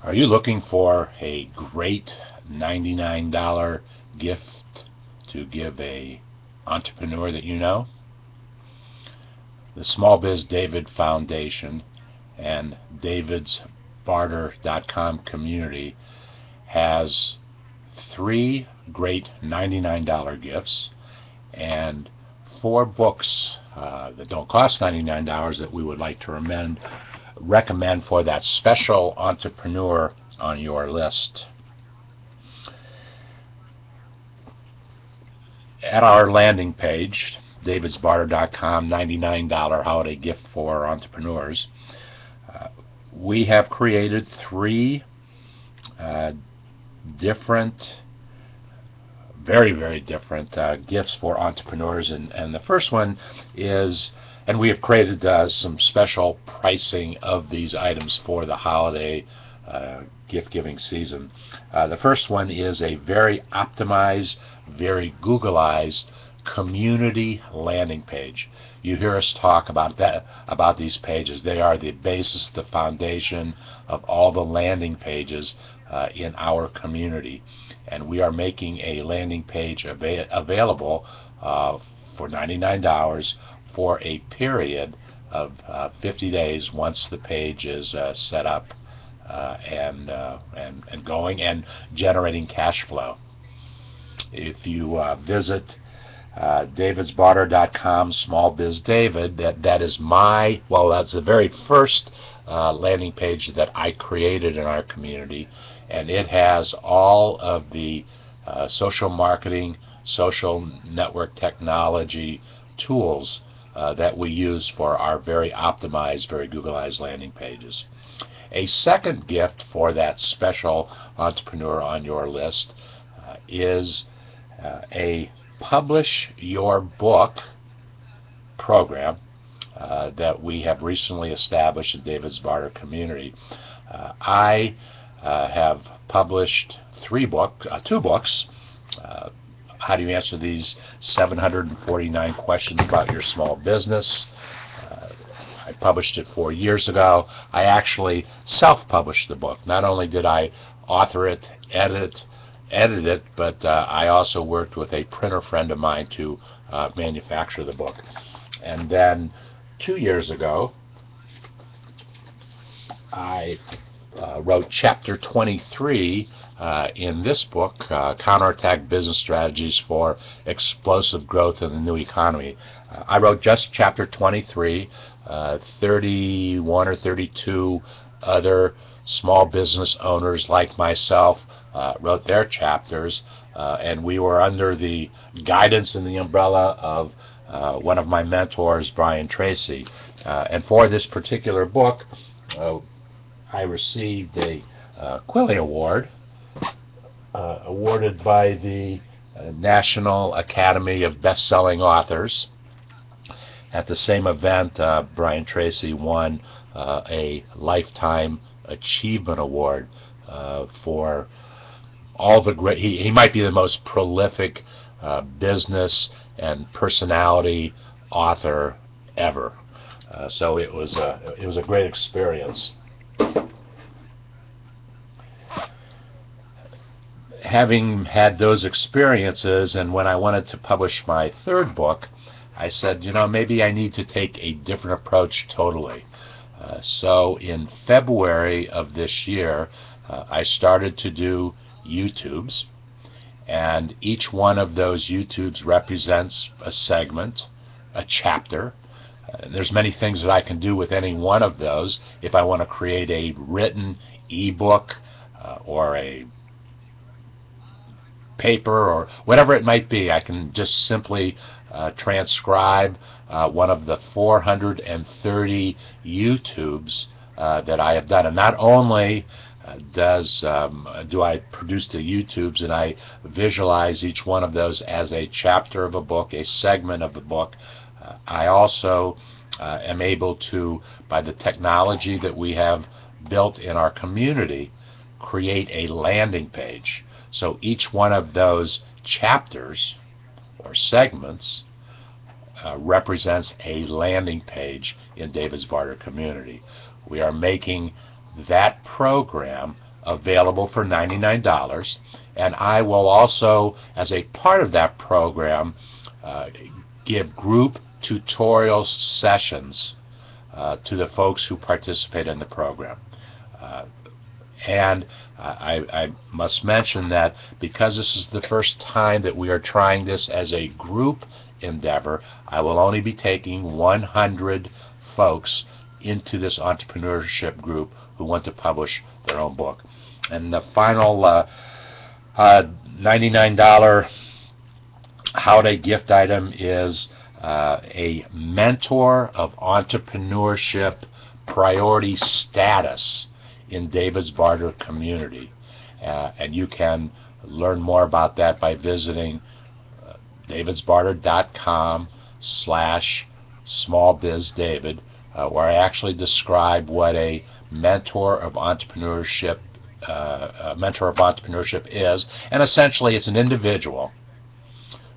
Are you looking for a great $99 gift to give a entrepreneur that you know? The Small Biz David Foundation and davidsbarter.com community has 3 great $99 gifts and 4 books that don't cost $99 that we would like to recommend for that special entrepreneur on your list. At our landing page, davidsbarter.com, $99 holiday gift for entrepreneurs, we have created 3 different, very different gifts for entrepreneurs, and the first one is, and we have created some special pricing of these items for the holiday gift-giving season. The first one is a very optimized, very Googleized community landing page. You hear us talk about these pages. They are the basis, the foundation of all the landing pages in our community, and we are making a landing page available for $99 for a period of 50 days once the page is set up and going and generating cash flow. If you visit davidsbarter.com smallbizdavid, that's the very first landing page that I created in our community, and it has all of the social marketing, social network technology tools that we use for our very optimized, very Googleized landing pages. A second gift for that special entrepreneur on your list is a Publish Your Book program that we have recently established in David's Barter community. I have published 2 books. How do you answer these 749 questions about your small business? I published it 4 years ago. I actually self-published the book. Not only did I author it, edit it, but I also worked with a printer friend of mine to manufacture the book. And then 2 years ago, I wrote Chapter 23 in this book, Counterattack Business Strategies for Explosive Growth in the New Economy. I wrote just Chapter 23. 31 or 32 other small business owners like myself wrote their chapters, and we were under the guidance and the umbrella of one of my mentors, Brian Tracy. And for this particular book, I received a Quilly Award, awarded by the National Academy of Best-Selling Authors. At the same event, Brian Tracy won a Lifetime Achievement Award for all the great. He might be the most prolific business and personality author ever. So it was a great experience. Having had those experiences, and when I wanted to publish my 3rd book, I said, maybe I need to take a different approach totally. So in February of this year, I started to do YouTubes, and each one of those YouTubes represents a segment, a chapter. There's many things that I can do with any one of those. If I want to create a written ebook or a paper or whatever it might be, I can just simply transcribe one of the 430 YouTubes that I have done. And not only do I produce the YouTubes and I visualize each one of those as a chapter of a book, a segment of the book, I also am able to, by the technology that we have built in our community, create a landing page. So each one of those chapters or segments represents a landing page in David's Barter community. We are making that program available for $99, and I will also, as a part of that program, give group tutorial sessions to the folks who participate in the program. And I must mention that because this is the first time that we are trying this as a group endeavor, I will only be taking 100 folks into this entrepreneurship group who want to publish their own book. And the final $99 holiday gift item is a Mentor of Entrepreneurship Priority Status in David's Barter community. And you can learn more about that by visiting davidsbarter.com/smallbizdavid, where I actually describe what a mentor of entrepreneurship is. And essentially it's an individual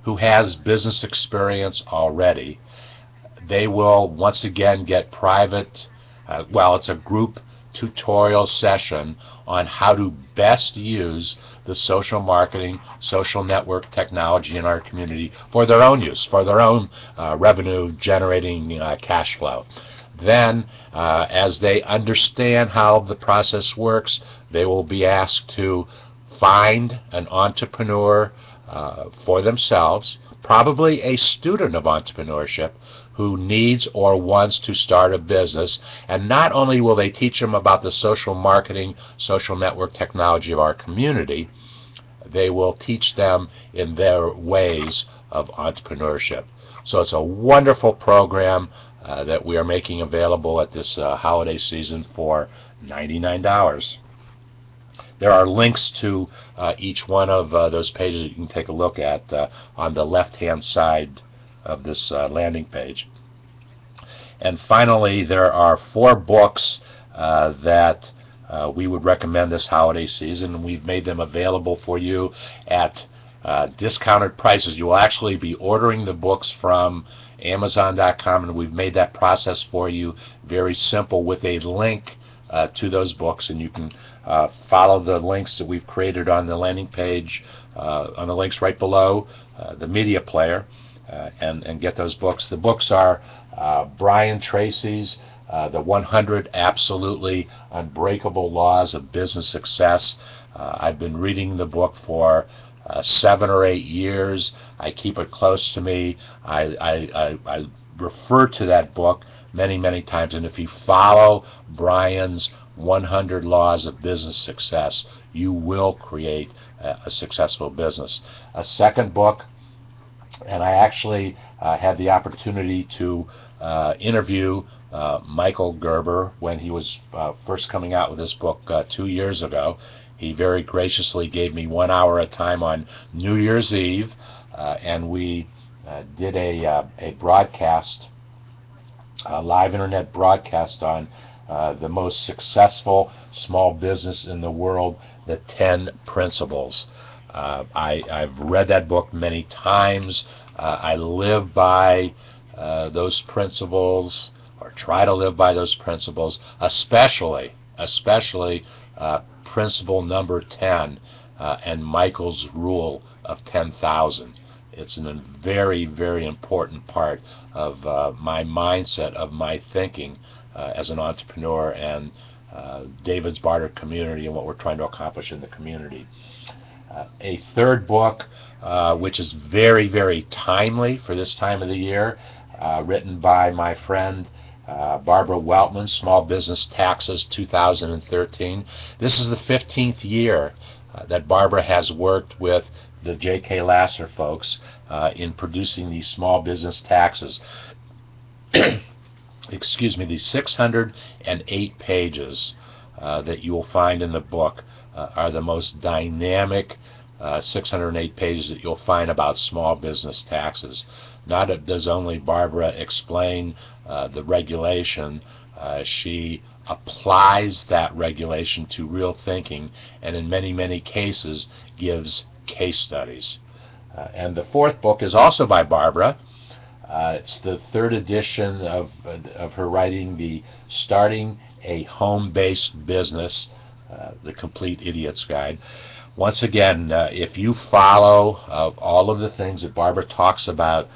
who has business experience already. They will once again get private, it's a group tutorial session on how to best use the social marketing, social network technology in our community for their own use, for their own revenue generating cash flow. Then, as they understand how the process works, they will be asked to find an entrepreneur for themselves, probably a student of entrepreneurship, who needs or wants to start a business. And not only will they teach them about the social marketing, social network technology of our community, they will teach them in their ways of entrepreneurship. So it's a wonderful program that we are making available at this holiday season for $99. There are links to each one of those pages that you can take a look at on the left-hand side of this landing page. And finally, there are 4 books that we would recommend this holiday season. We've made them available for you at discounted prices. You will actually be ordering the books from Amazon.com, and we've made that process for you very simple with a link to those books, and you can follow the links that we've created on the landing page, on the links right below the media player, and get those books. The books are Brian Tracy's The 100 Absolutely Unbreakable Laws of Business Success. I've been reading the book for 7 or 8 years. I keep it close to me. I refer to that book many times, and if you follow Brian's 100 Laws of Business Success, you will create a successful business. A second book, and I actually had the opportunity to interview Michael Gerber when he was first coming out with this book 2 years ago. He very graciously gave me 1 hour at a time on New Year's Eve, and we did a broadcast, a live internet broadcast on the most successful small business in the world, the 10 Principles. I've read that book many times. I live by those principles, or try to live by those principles, especially principle number 10 and Michael's rule of 10,000. It's a very important part of my mindset, of my thinking as an entrepreneur, and David's Barter community and what we're trying to accomplish in the community. A third book, which is very timely for this time of the year, written by my friend Barbara Weltman, Small Business Taxes 2013. This is the 15th year that Barbara has worked with the J.K. Lasser folks in producing these small business taxes. Excuse me, these 608 pages that you will find in the book are the most dynamic 608 pages that you'll find about small business taxes. Not does only Barbara explain the regulation, she applies that regulation to real thinking, and in many cases gives case studies. And the fourth book is also by Barbara. It's the third edition of her writing, the Starting a Home-Based Business The Complete Idiot's Guide. Once again, if you follow all of the things that Barbara talks about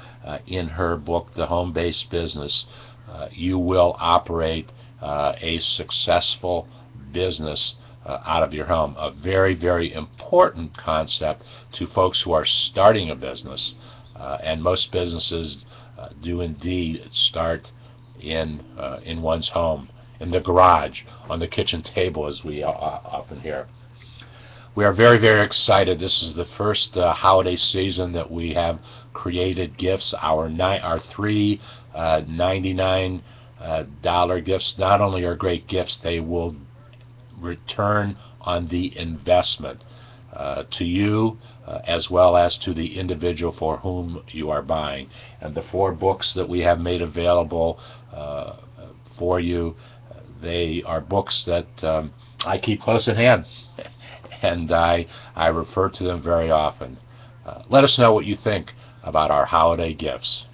in her book, The Home-Based Business, you will operate a successful business out of your home. A very, very important concept to folks who are starting a business, and most businesses do indeed start in one's home, in the garage, on the kitchen table, as we often hear. We are very, very excited. This is the first holiday season that we have created gifts. Our three $99 gifts not only are great gifts, they will return on the investment to you as well as to the individual for whom you are buying. And the 4 books that we have made available for you, they are books that I keep close at hand. And I refer to them very often. Let us know what you think about our holiday gifts.